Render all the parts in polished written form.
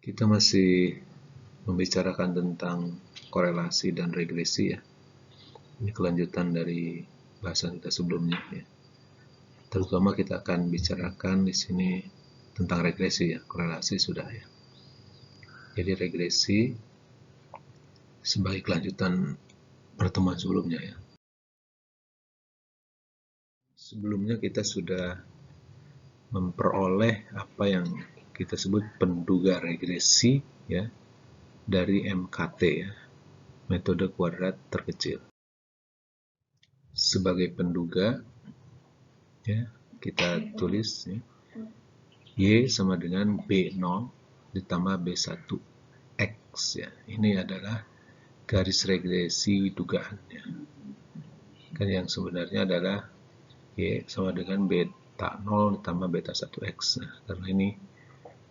Kita masih membicarakan tentang korelasi dan regresi ya. Ini kelanjutan dari bahasan kita sebelumnya ya. Terutama kita akan bicarakan di sini tentang regresi ya, korelasi sudah ya. Jadi regresi sebagai kelanjutan pertemuan sebelumnya ya. Sebelumnya kita sudah memperoleh apa yang kita sebut penduga regresi ya dari MKT ya, metode kuadrat terkecil. Sebagai penduga ya, kita tulis ya, Y sama dengan B0 ditambah B1 X ya. Ini adalah garis regresi dugaannya. Kan yang sebenarnya adalah Y sama dengan beta 0 ditambah beta 1X. Nah, karena ini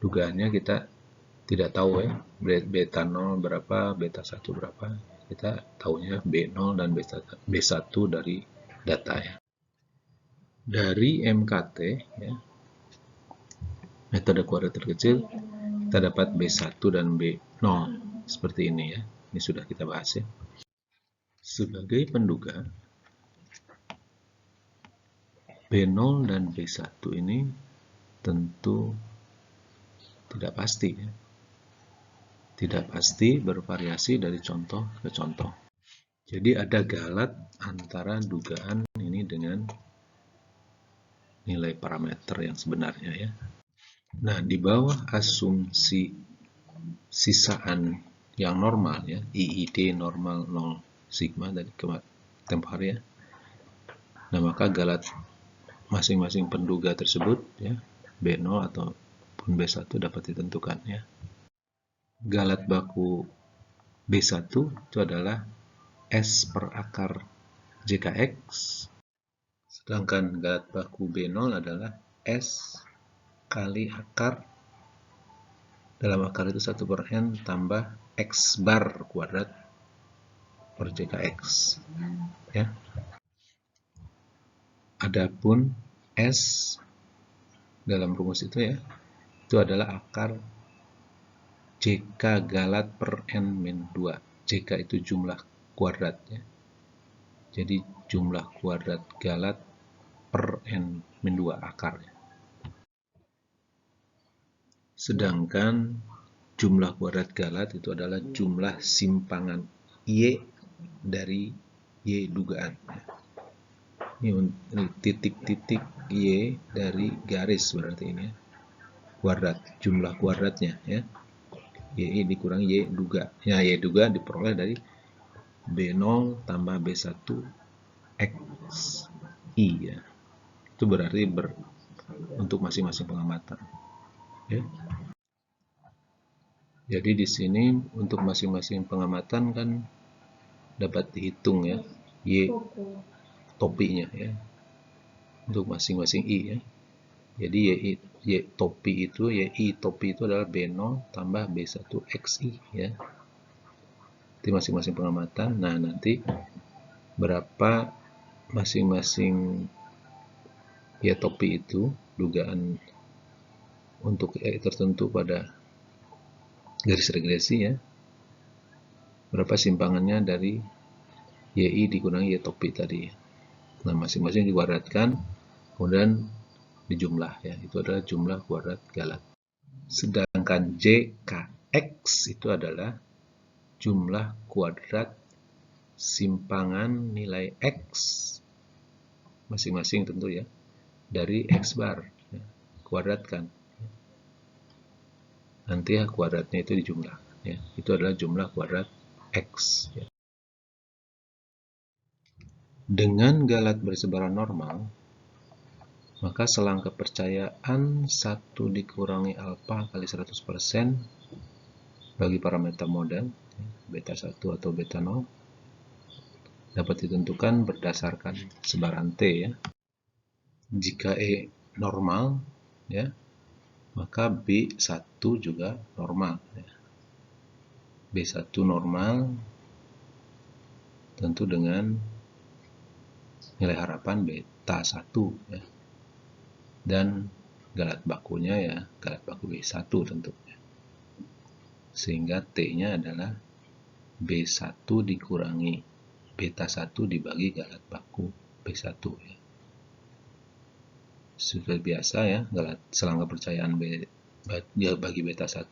dugaannya kita tidak tahu ya, beta 0 berapa, beta 1 berapa. Kita tahunya B0 dan B1 dari data ya. Dari MKT ya, metode kuadrat terkecil, kita dapat B1 dan B0 seperti ini ya. Ini sudah kita bahas ya. Sebagai penduga, B0 dan B1 ini tentu tidak pasti ya. Tidak pasti, bervariasi dari contoh ke contoh. Jadi ada galat antara dugaan ini dengan nilai parameter yang sebenarnya ya. Nah, di bawah asumsi sisaan yang normal ya, IID normal 0 sigma dari tempo hari ya. Nah, maka galat masing-masing penduga tersebut ya, B0 ataupun B1 dapat ditentukan ya. Galat baku B1 itu adalah S per akar JKX, sedangkan galat baku B0 adalah S kali akar, dalam akar itu 1 per N tambah X bar kuadrat per JKX ya. Adapun S dalam rumus itu ya, itu adalah akar JK galat per N-2. JK itu jumlah kuadratnya. Jadi jumlah kuadrat galat per N-2 akarnya. Sedangkan jumlah kuadrat galat itu adalah jumlah simpangan Y dari Y dugaan. Ini titik-titik Y dari garis berarti ini ya. Kuadrat, jumlah kuadratnya ya. Y dikurang Y duga. Ya, Y duga diperoleh dari B0 tambah B1 X I ya. Itu berarti untuk masing-masing pengamatan. Ya. Jadi di sini untuk masing-masing pengamatan kan dapat dihitung ya, Y topinya ya. Untuk masing-masing I ya. Jadi Y topi itu, Y topi itu adalah B0 tambah B1 XI ya. Di masing-masing pengamatan. Nah, nanti berapa masing-masing Y topi itu, dugaan untuk Y tertentu pada garis regresi ya. Berapa simpangannya dari YI dikurangi Y topi tadi. Nah, masing-masing dikuadratkan, kemudian dijumlah ya. Itu adalah jumlah kuadrat galat. Sedangkan JKX itu adalah jumlah kuadrat simpangan nilai X masing-masing tentu ya dari X bar ya. Kuadratkan. Nanti ya kuadratnya itu dijumlah ya. Itu adalah jumlah kuadrat X ya. Dengan galat bersebaran normal, maka selang kepercayaan 1 dikurangi alfa kali 100% bagi parameter model beta 1 atau beta 0 dapat ditentukan berdasarkan sebaran T ya. Jika E normal ya, maka B1 juga normal ya. B1 normal tentu dengan nilai harapan beta 1 ya. Dan galat bakunya ya galat baku B1 tentunya. Sehingga T-nya adalah B1 dikurangi beta 1 dibagi galat baku B1 ya. Sudah biasa ya, selang kepercayaan bagi beta 1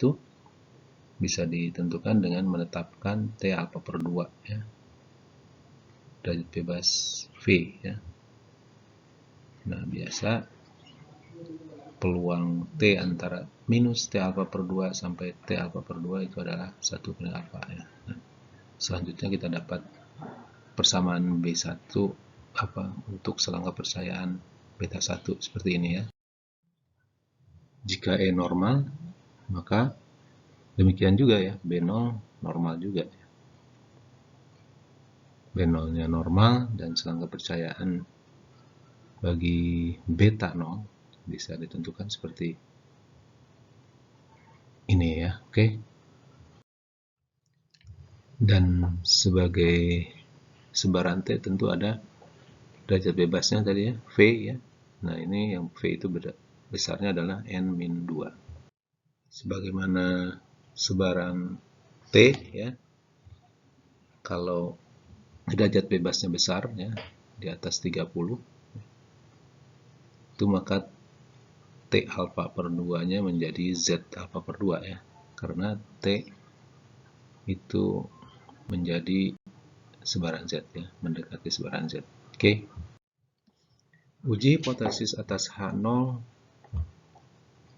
bisa ditentukan dengan menetapkan T alfa per 2 ya. Derajat bebas V ya. Nah, biasa peluang T antara minus T alfa per 2 sampai T alfa per 2 itu adalah 1 kali alfa ya. Nah, selanjutnya kita dapat persamaan B1 untuk selang kepercayaan beta 1 seperti ini ya. Jika E normal, maka demikian juga ya, B0 normal juga ya. B0-nya normal dan selang kepercayaan bagi beta 0 bisa ditentukan seperti ini ya, oke. Dan sebagai sebaran T tentu ada derajat bebasnya tadi ya, V ya. Nah, ini yang V itu besarnya adalah N-2. Sebagaimana sebaran T ya, kalau derajat bebasnya besar ya, di atas 30, itu maka T alfa per 2-nya menjadi Z alfa per 2 ya, karena T itu menjadi sebaran Z ya, mendekati sebaran Z. Oke. Uji hipotesis atas H0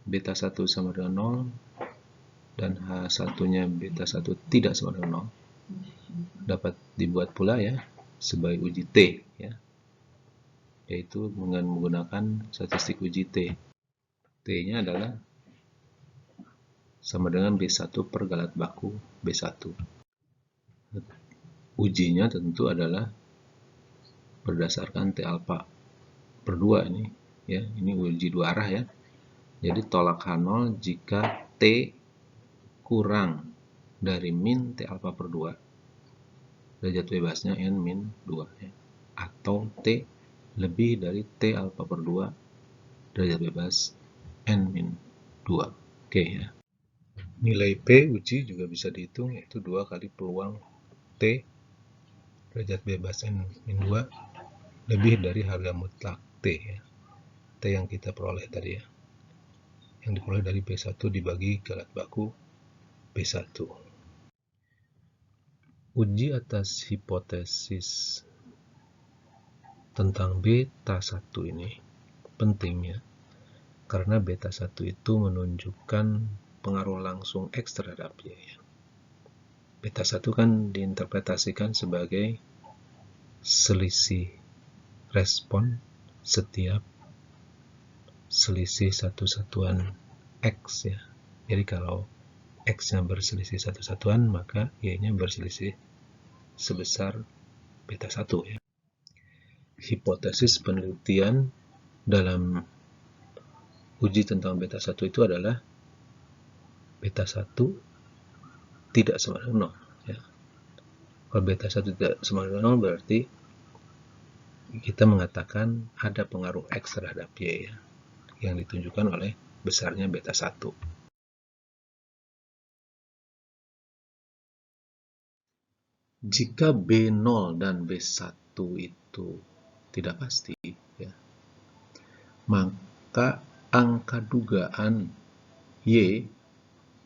beta 1 sama dengan 0 dan H1-nya beta 1 tidak sama dengan 0 dapat dibuat pula ya sebagai uji T ya, yaitu dengan menggunakan statistik uji T. T-nya adalah sama dengan B1 per galat baku B1. Ujinya tentu adalah berdasarkan T alfa per 2 ini ya, ini uji dua arah ya. Jadi tolak H0 jika T kurang dari min T alfa per 2, derajat bebasnya N-2 ya, atau T lebih dari T alfa per 2, derajat bebas N-2. Oke ya. Nilai P uji juga bisa dihitung, yaitu 2 kali peluang T derajat bebas N-2 lebih dari harga mutlak T ya. T yang kita peroleh tadi ya, yang diperoleh dari B1 dibagi galat baku B1. Uji atas hipotesis tentang beta 1 ini penting ya, karena beta 1 itu menunjukkan pengaruh langsung X terhadap Y ya. Beta 1 kan diinterpretasikan sebagai selisih respon setiap selisih satu satuan X ya. Jadi kalau X-nya berselisih satu satuan, maka Y-nya berselisih sebesar beta 1 ya. Hipotesis penelitian dalam uji tentang beta 1 itu adalah beta 1 tidak sama dengan 0 ya. Kalau beta 1 tidak sama dengan 0 berarti kita mengatakan ada pengaruh X terhadap Y ya, yang ditunjukkan oleh besarnya beta 1. Jika B0 dan B1 itu tidak pasti ya, maka angka dugaan Y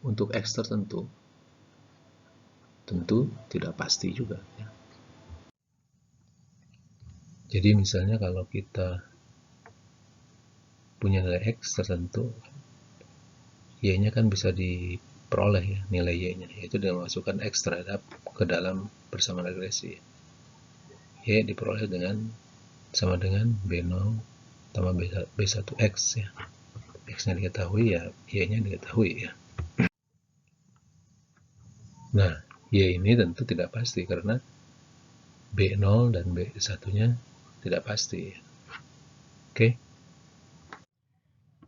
untuk X tertentu tentu tidak pasti juga ya. Jadi misalnya kalau kita punya nilai X tertentu, Y-nya kan bisa diperoleh ya, nilai Y-nya, yaitu dengan memasukkan X terhadap ke dalam persamaan regresi. Y diperoleh sama dengan B0 tambah B1X ya. X-nya diketahui ya, Y-nya diketahui ya. Nah, Y ini tentu tidak pasti karena B0 dan B1-nya tidak pasti. Oke.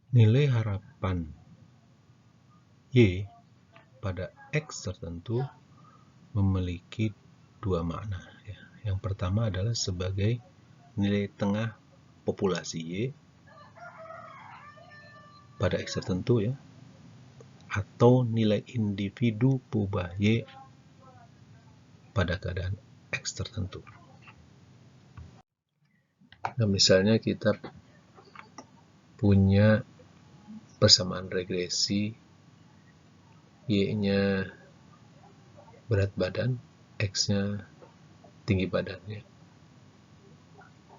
Nilai harapan Y pada X tertentu memiliki dua makna ya. Yang pertama adalah sebagai nilai tengah populasi Y pada X tertentu ya. atau nilai individu perubahan Y pada keadaan X tertentu. Nah, misalnya kita punya persamaan regresi, Y-nya berat badan, X-nya tinggi badannya.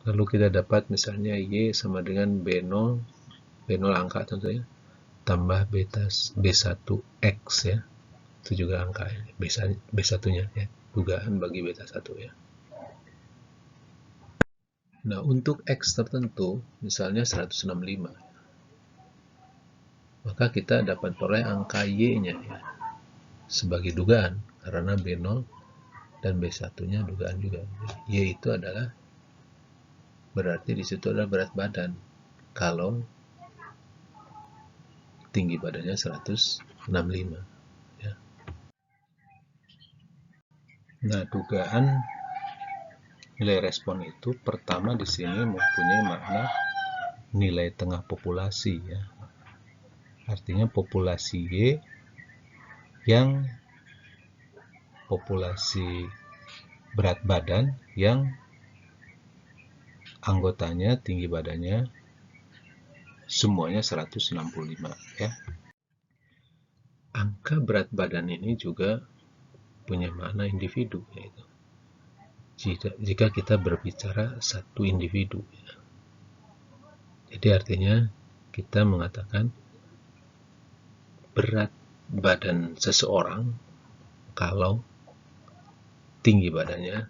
Lalu kita dapat misalnya Y sama dengan B0, B0 angka tentunya, tambah B1X ya. Itu juga angka ini, B1-nya ya, dugaan bagi B1 ya. Nah, untuk X tertentu, misalnya 165, maka kita dapat peroleh angka Y-nya ya, sebagai dugaan, karena B0 dan B1-nya dugaan juga. Y itu adalah, berarti di situ adalah berat badan, kalau tinggi badannya 165 ya. Nah, dugaan nilai respon itu pertama di sini mempunyai makna nilai tengah populasi ya. Artinya populasi Y yang populasi berat badan yang anggotanya tinggi badannya semuanya 165 ya. Angka berat badan ini juga punya makna individu, yaitu jika kita berbicara satu individu ya. Jadi artinya kita mengatakan berat badan seseorang kalau tinggi badannya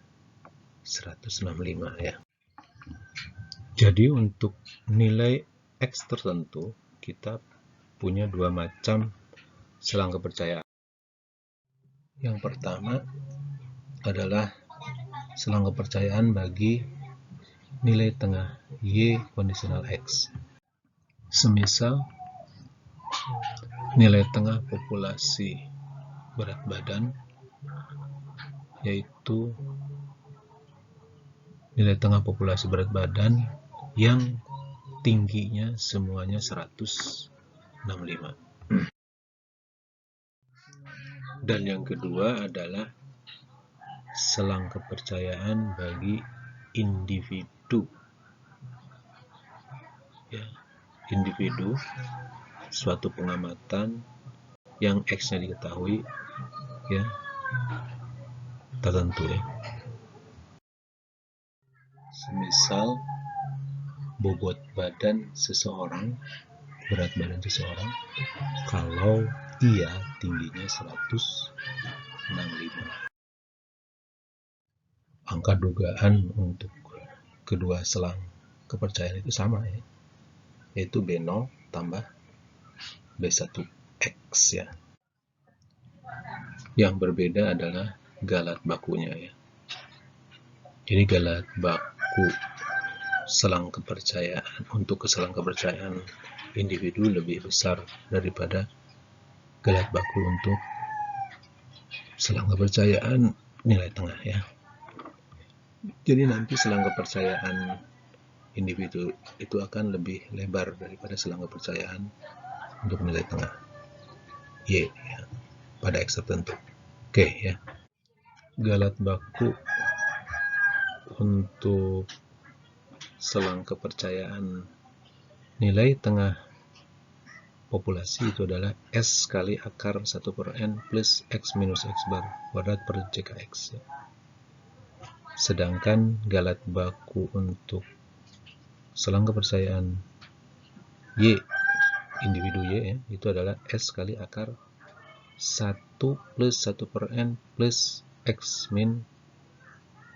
165 ya. Jadi untuk nilai X tertentu kita punya dua macam selang kepercayaan. Yang pertama adalah selang kepercayaan bagi nilai tengah Y kondisional X. Semisal nilai tengah populasi berat badan yaitu nilai tengah populasi berat badan yang tingginya semuanya 165. Dan yang kedua adalah selang kepercayaan bagi individu ya, individu suatu pengamatan yang X-nya diketahui ya, tertentu ya. Semisal bobot badan seseorang, berat badan seseorang, kalau ia tingginya 165. Angka dugaan untuk kedua selang kepercayaan itu sama ya, yaitu B0 tambah B1X ya. Yang berbeda adalah galat bakunya ya. Jadi galat baku selang kepercayaan untuk keselang kepercayaan individu lebih besar daripada galat baku untuk selang kepercayaan nilai tengah ya. Jadi nanti selang kepercayaan individu itu akan lebih lebar daripada selang kepercayaan untuk nilai tengah Y ya, pada X tertentu. Oke ya. Galat baku untuk selang kepercayaan nilai tengah populasi itu adalah S kali akar 1/N plus X minus X bar kuadrat per CKX ya. Sedangkan galat baku untuk selang kepercayaan Y, individu Y ya, itu adalah S kali akar 1 plus 1/N plus X min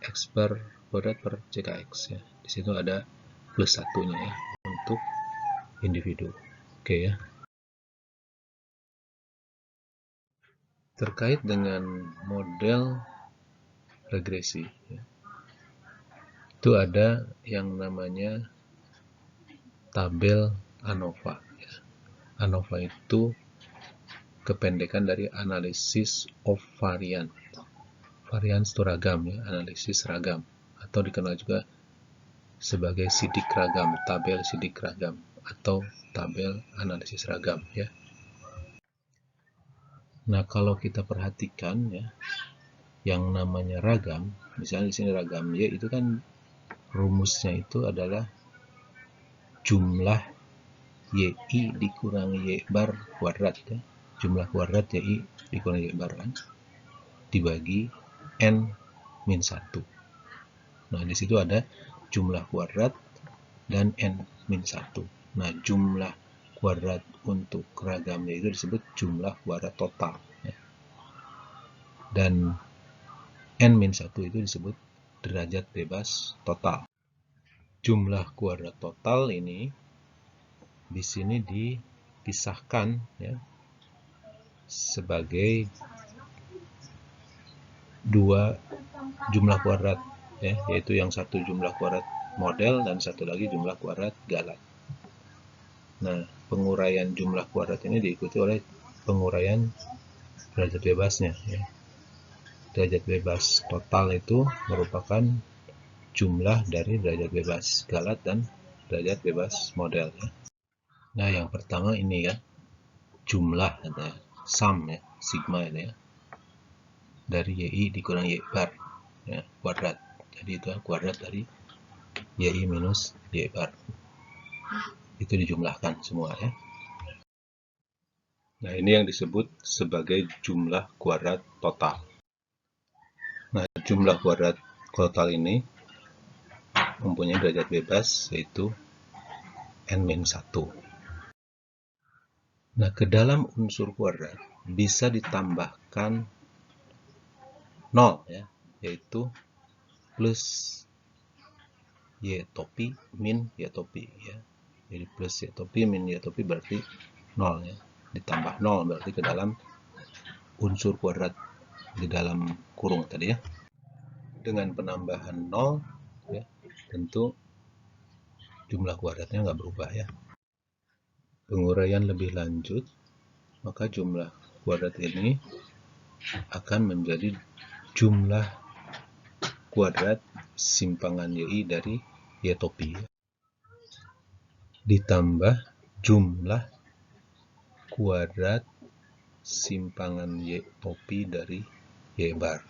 X bar kuadrat per CKX ya. Di situ ada plus satunya ya untuk individu. Oke ya. Terkait dengan model regresi ya, itu ada yang namanya tabel ANOVA ya. ANOVA itu kependekan dari analisis of variance. Variance itu ragam ya, analisis ragam, atau dikenal juga sebagai sidik ragam, tabel sidik ragam, atau tabel analisis ragam ya. Nah, kalau kita perhatikan ya, yang namanya ragam, misalnya di sini ragam Y itu kan rumusnya itu adalah jumlah YI dikurangi Y bar kuadrat ya. Jumlah kuadrat YI dikurangi Y bar kan, dibagi N min 1. Nah, di situ ada jumlah kuadrat dan N min 1. Nah, jumlah kuadrat untuk ragamnya itu disebut jumlah kuadrat total. Ya. Dan N min 1 itu disebut derajat bebas total. Jumlah kuadrat total ini di sini dipisahkan ya, sebagai dua jumlah kuadrat ya, yaitu yang satu jumlah kuadrat model dan satu lagi jumlah kuadrat galat. Nah, penguraian jumlah kuadrat ini diikuti oleh penguraian derajat bebasnya ya. Derajat bebas total itu merupakan jumlah dari derajat bebas galat dan derajat bebas model ya. Nah, yang pertama ini ya, jumlah ada sum ya, sigma ini ya, dari YI dikurangi Y bar ya, kuadrat. Jadi itu kuadrat dari YI minus Y bar. Itu dijumlahkan semua ya. Nah, ini yang disebut sebagai jumlah kuadrat total. Nah, jumlah kuadrat total ini mempunyai derajat bebas yaitu N-1. Nah, ke dalam unsur kuadrat bisa ditambahkan 0 ya, yaitu plus Y topi min Y topi ya. Jadi plus Y topi min Y topi berarti 0 ya. Ditambah 0 berarti ke dalam unsur kuadrat di dalam kurung tadi ya. Dengan penambahan 0 ya, tentu jumlah kuadratnya nggak berubah ya. Penguraian lebih lanjut, maka jumlah kuadrat ini akan menjadi jumlah kuadrat simpangan YI dari Y topi ditambah jumlah kuadrat simpangan Y topi dari Y bar.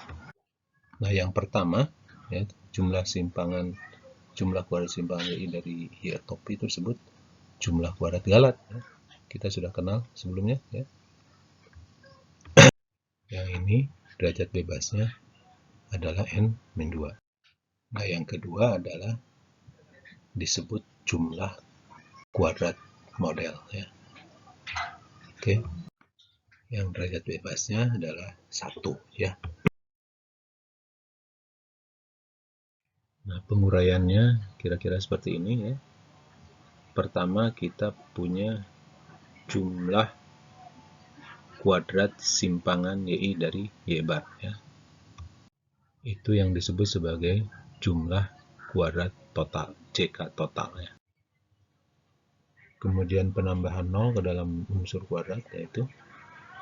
Nah, yang pertama ya, jumlah kuadrat simpangan YI dari Y topi itu disebut jumlah kuadrat galat ya. Kita sudah kenal sebelumnya ya. Yang ini derajat bebasnya adalah N-2. Nah, yang kedua adalah disebut jumlah kuadrat model ya. Oke. Yang derajat bebasnya adalah 1 ya. Nah, penguraiannya kira-kira seperti ini ya. Pertama, kita punya jumlah kuadrat simpangan YI dari Y bar ya. Itu yang disebut sebagai jumlah kuadrat total, JK total ya. Kemudian penambahan 0 ke dalam unsur kuadrat yaitu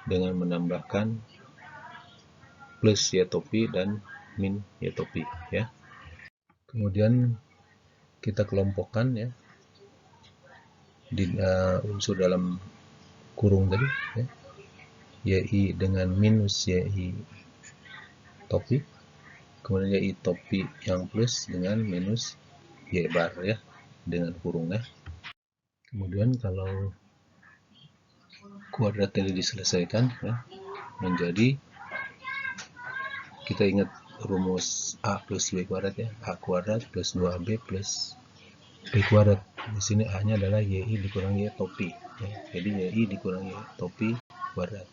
dengan menambahkan plus Y topi dan min Y topi ya. Kemudian kita kelompokkan ya di unsur dalam kurung tadi ya. YI dengan minus YI topi, kemudian YI topi yang plus dengan minus Y bar ya, dengan kurungnya. Kemudian kalau kuadrat tadi diselesaikan ya, menjadi, kita ingat rumus A plus B kuadrat ya, A kuadrat plus 2B plus B kuadrat. Di sini A-nya adalah YI dikurangi Y topi ya. Jadi YI dikurangi Y topi kuadrat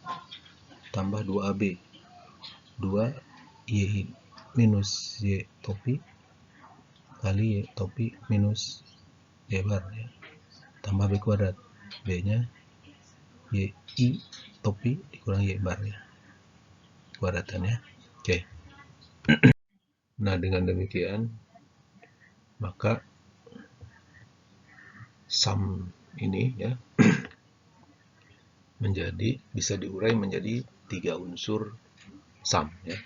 tambah 2AB, 2 YI minus Y topi kali Y topi minus Y bar ya, tambah B kuadrat, B nya YI topi dikurangi Y bar ya, kuadratannya. Oke. Nah, dengan demikian maka sum ini ya bisa diurai menjadi 3 unsur sum ya,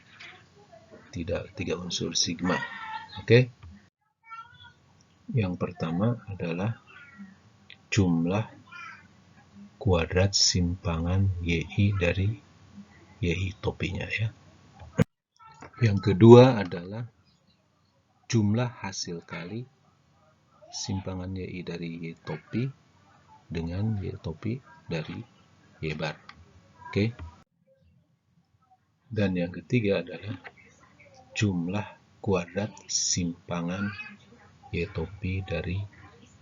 tidak 3 unsur sigma. Oke. Yang pertama adalah jumlah kuadrat simpangan YI dari YI topinya ya. Yang kedua adalah jumlah hasil kali simpangan YI dari Y topi dengan Y topi dari Y bar. Oke. Dan yang ketiga adalah jumlah kuadrat simpangan Y topi dari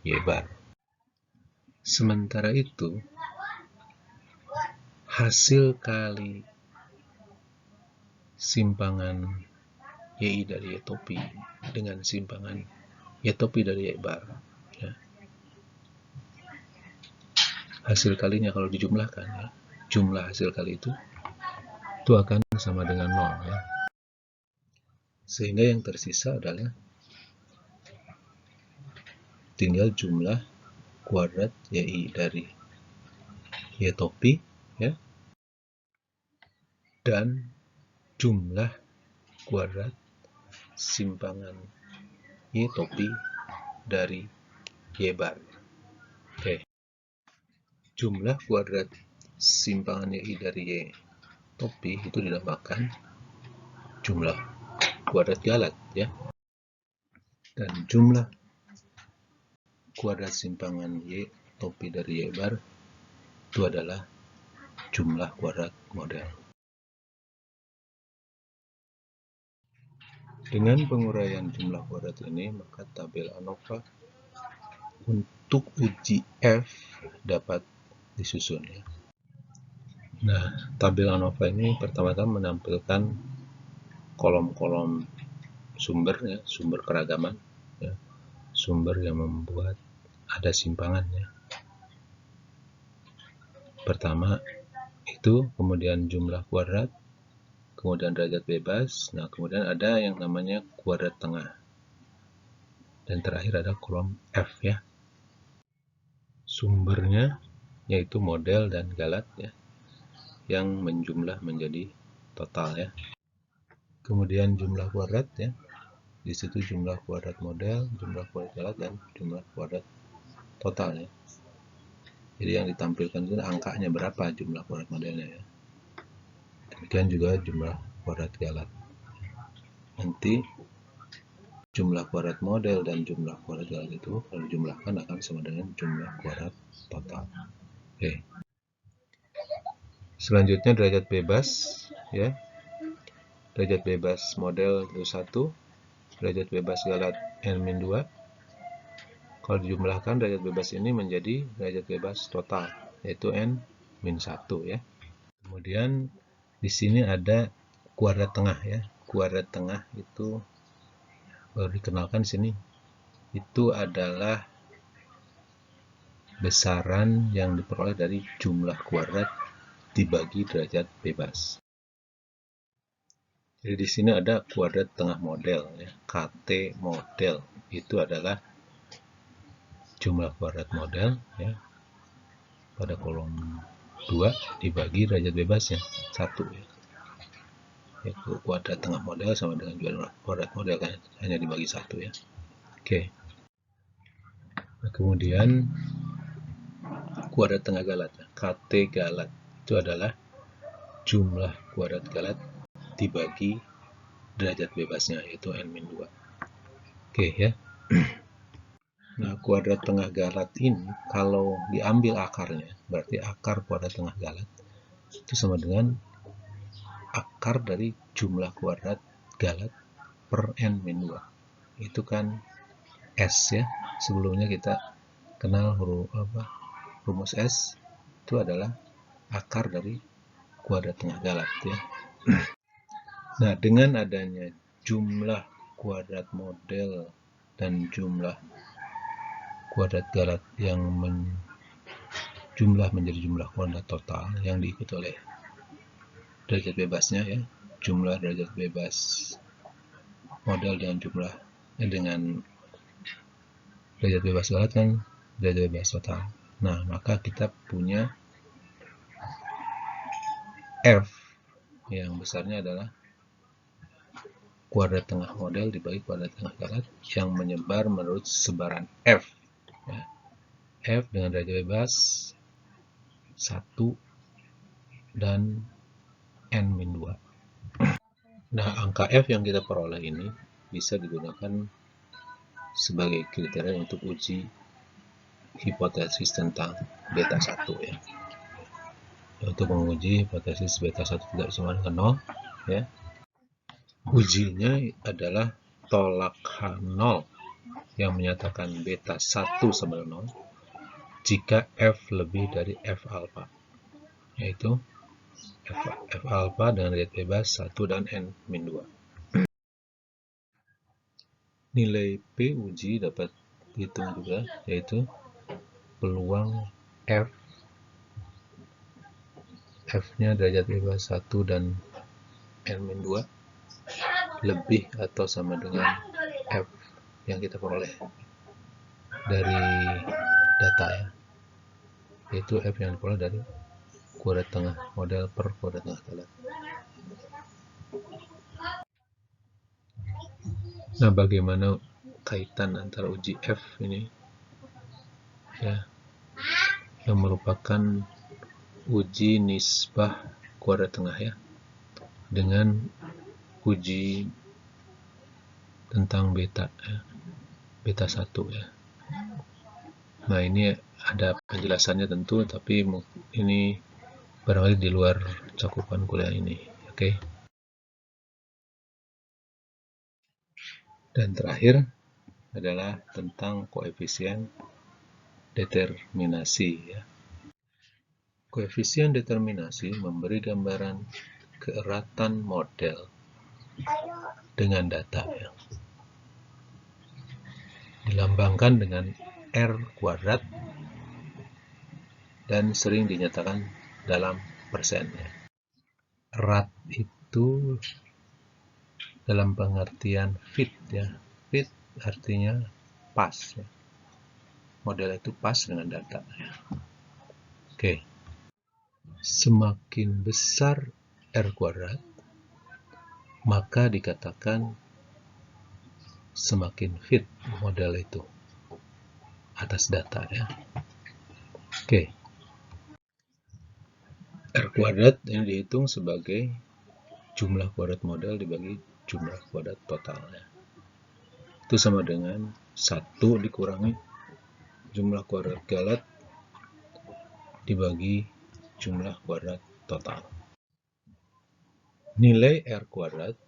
Y bar. Sementara itu, hasil kali simpangan YI dari Y topi dengan simpangan Y topi dari Y bar, ya. Hasil kalinya kalau dijumlahkan, ya, jumlah hasil kali itu akan sama dengan 0, ya. Sehingga yang tersisa adalah tinggal jumlah kuadrat YI dari Y topi, ya, dan jumlah kuadrat simpangan Y topi dari Y bar. Oke. Jumlah kuadrat simpangan YI dari Y topi itu dinamakan jumlah kuadrat galat, ya. Dan jumlah kuadrat simpangan Y topi dari Y bar itu adalah jumlah kuadrat model. Dengan penguraian jumlah kuadrat ini, maka tabel ANOVA untuk uji F dapat disusun, ya. Nah, tabel ANOVA ini pertama-tama menampilkan kolom-kolom sumber, ya, sumber keragaman, ya, sumber yang membuat ada simpangan, ya. Pertama itu, kemudian jumlah kuadrat, kemudian derajat bebas, nah kemudian ada yang namanya kuadrat tengah, dan terakhir ada kolom F, ya. Sumbernya yaitu model dan galat, ya, yang menjumlah menjadi total, ya. Kemudian jumlah kuadrat, ya, di situ jumlah kuadrat model, jumlah kuadrat galat, dan jumlah kuadrat total, ya. Jadi yang ditampilkan itu angkanya berapa jumlah kuadrat modelnya, ya. Demikian juga jumlah kuadrat galat. Nanti jumlah kuadrat model dan jumlah kuadrat galat itu kalau dijumlahkan akan sama dengan jumlah kuadrat total. Oke. Selanjutnya derajat bebas, ya. Derajat bebas model itu 1, derajat bebas galat N-2. Kalau dijumlahkan derajat bebas ini menjadi derajat bebas total, yaitu N-1, ya. Kemudian di sini ada kuadrat tengah, ya. Kuadrat tengah itu baru dikenalkan di sini. Itu adalah besaran yang diperoleh dari jumlah kuadrat dibagi derajat bebas. Jadi di sini ada kuadrat tengah model, ya, KT model. Itu adalah jumlah kuadrat model, ya, pada kolom 2 dibagi derajat bebasnya 1, ya. Yaitu kuadrat tengah model sama dengan kuadrat model, kan hanya dibagi 1, ya. Oke. Nah, kemudian kuadrat tengah galat, KT galat, itu adalah jumlah kuadrat galat dibagi derajat bebasnya, yaitu N-2. Oke, ya. Nah, kuadrat tengah galat ini kalau diambil akarnya, berarti akar kuadrat tengah galat itu sama dengan akar dari jumlah kuadrat galat per N-2. Itu kan S, ya. Sebelumnya kita kenal rumus S itu adalah akar dari kuadrat tengah galat, ya. Nah, dengan adanya jumlah kuadrat model dan jumlah kuadrat galat yang jumlah menjadi jumlah kuadrat total yang diikuti oleh derajat bebasnya, ya, jumlah derajat bebas model dengan jumlah dengan derajat bebas galat kan derajat bebas total. Nah, maka kita punya F yang besarnya adalah kuadrat tengah model dibagi kuadrat tengah galat yang menyebar menurut sebaran F, ya. F dengan derajat bebas 1 dan N-2, Nah, angka F yang kita peroleh ini bisa digunakan sebagai kriteria untuk uji hipotesis tentang beta 1 ya. Untuk menguji hipotesis beta 1 tidak sama dengan 0 ya. Ujinya adalah tolak H0 yang menyatakan beta 1 sama dengan 0 jika F lebih dari F alpha, yaitu F alpha dengan radiat bebas 1 dan N-2. Nilai P uji dapat dihitung juga, yaitu peluang F-nya derajat bebas 1 dan N-2 lebih atau sama dengan F yang kita peroleh dari data ya, yaitu F yang diperoleh dari kuadrat tengah, model per kuadrat tengah galat. Nah, bagaimana kaitan antara uji F ini ya, yang merupakan uji nisbah kuadrat tengah ya, dengan uji tentang beta ya, beta 1 ya. Nah, ini ada penjelasannya tentu, tapi ini barangkali di luar cakupan kuliah ini. Oke. Dan terakhir adalah tentang koefisien determinasi ya. Koefisien determinasi memberi gambaran keeratan model dengan data ya. Dilambangkan dengan R kuadrat dan sering dinyatakan dalam persen ya. Erat itu dalam pengertian fit ya. Fit artinya pas ya. Model itu pas dengan data ya. Oke. Semakin besar R kuadrat, maka dikatakan semakin fit model itu atas data ya. Oke. R kuadrat ini dihitung sebagai jumlah kuadrat model dibagi jumlah kuadrat totalnya. Itu sama dengan 1 dikurangi jumlah kuadrat galat dibagi jumlah kuadrat total. Nilai R kuadrat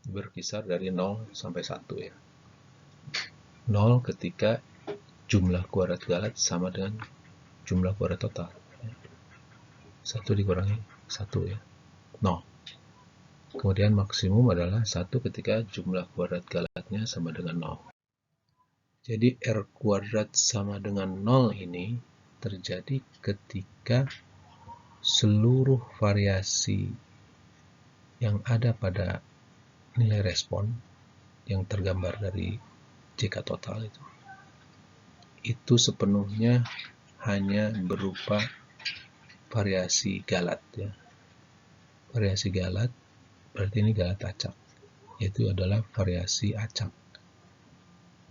berkisar dari 0 sampai 1 ya. 0 ketika jumlah kuadrat galat sama dengan jumlah kuadrat total. 1 dikurangi 1 ya, 0. Kemudian maksimum adalah 1 ketika jumlah kuadrat galatnya sama dengan 0. Jadi R kuadrat sama dengan 0 ini terjadi ketika seluruh variasi yang ada pada nilai respon yang tergambar dari JK total itu sepenuhnya hanya berupa variasi galat ya. Variasi galat berarti ini galat acak, yaitu adalah variasi acak,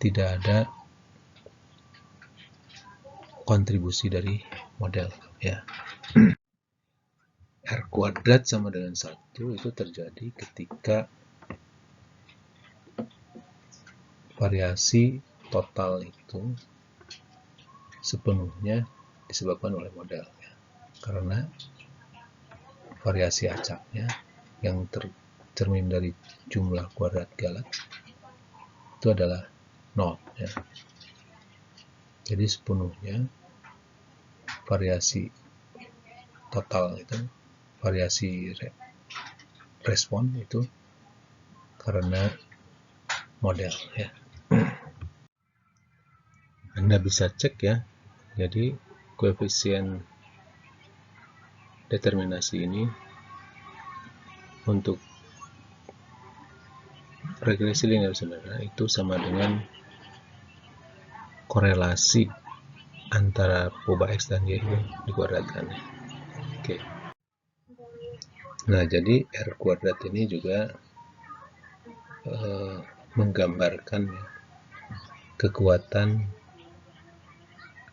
tidak ada kontribusi dari model ya. R kuadrat sama dengan 1 itu terjadi ketika variasi total itu sepenuhnya disebabkan oleh model ya. Karena variasi acaknya yang tercermin dari jumlah kuadrat galat itu adalah 0 ya. Jadi sepenuhnya variasi total itu, variasi respon itu karena model ya. Anda bisa cek ya. Jadi koefisien determinasi ini untuk regresi linear sebenarnya itu sama dengan korelasi antara poba X dan Y itu dikuadratkan. Oke. Nah, jadi R kuadrat ini juga menggambarkan kekuatan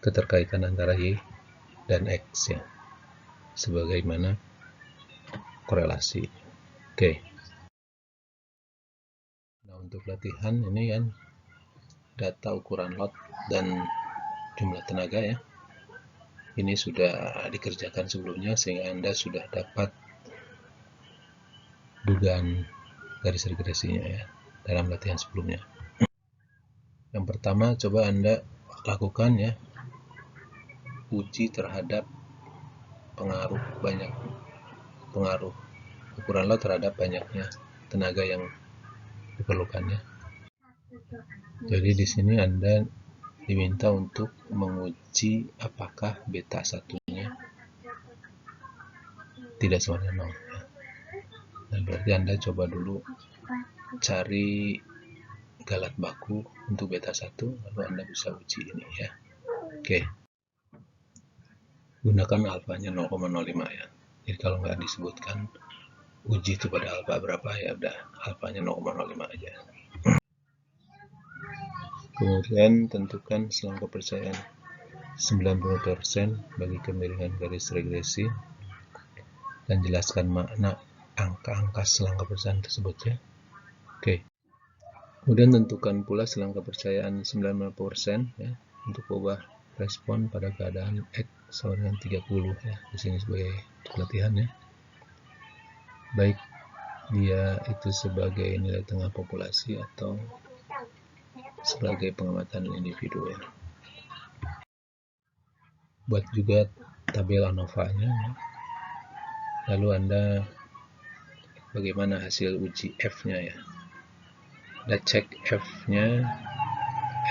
keterkaitan antara Y dan X ya, sebagaimana korelasi. Oke. untuk latihan ini kan data ukuran lot dan jumlah tenaga ya. Ini sudah dikerjakan sebelumnya sehingga Anda sudah dapat dugaan garis regresinya ya dalam latihan sebelumnya. Yang pertama coba Anda lakukan ya uji terhadap pengaruh ukuran lot terhadap banyaknya tenaga yang diperlukannya. Jadi di sini Anda diminta untuk menguji apakah beta satunya tidak sama dengan 0 ya. Dan berarti Anda coba dulu cari galat baku untuk beta 1 lalu Anda bisa uji ini ya. Oke. Gunakan alfanya 0,05 ya. Jadi kalau nggak disebutkan uji itu pada alfa berapa ya udah alfanya 0,05 aja. Kemudian tentukan selang kepercayaan 90% bagi kemiringan garis regresi dan jelaskan makna angka-angka selang kepercayaan tersebut ya. Oke. Kemudian tentukan pula selang kepercayaan 90% ya untuk ubah respon pada keadaan X sama dengan 30 ya. Di sini sebagai latihan ya. Baik dia itu sebagai nilai tengah populasi atau sebagai pengamatan individu ya. Buat juga tabel ANOVA-nya ya. Lalu Anda bagaimana hasil uji F-nya ya. Anda cek F-nya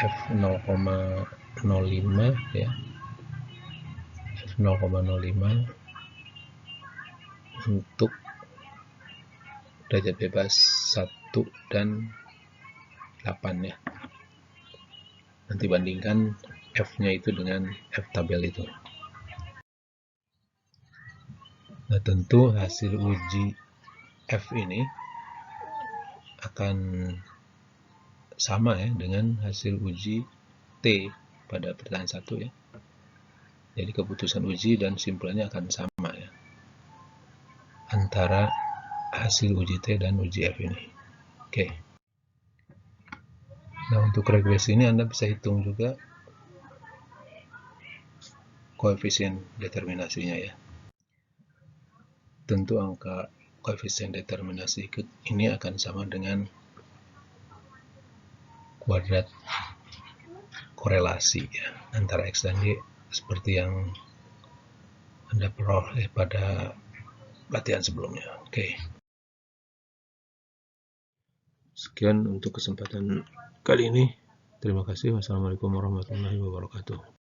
F 0,05 ya. F 0,05 untuk derajat bebas 1 dan 8 ya. Nanti bandingkan F-nya itu dengan F tabel itu. Nah, tentu hasil uji F ini akan sama ya dengan hasil uji T pada pertanyaan 1 ya. Jadi keputusan uji dan simpulannya akan sama ya antara hasil uji T dan uji F ini. Oke. Nah, untuk regresi ini Anda bisa hitung juga koefisien determinasinya ya. Tentu angka koefisien determinasi ini akan sama dengan kuadrat korelasi ya, antara X dan Y seperti yang Anda peroleh pada latihan sebelumnya. Oke. Sekian untuk kesempatan kali ini. Terima kasih. Wassalamualaikum warahmatullahi wabarakatuh.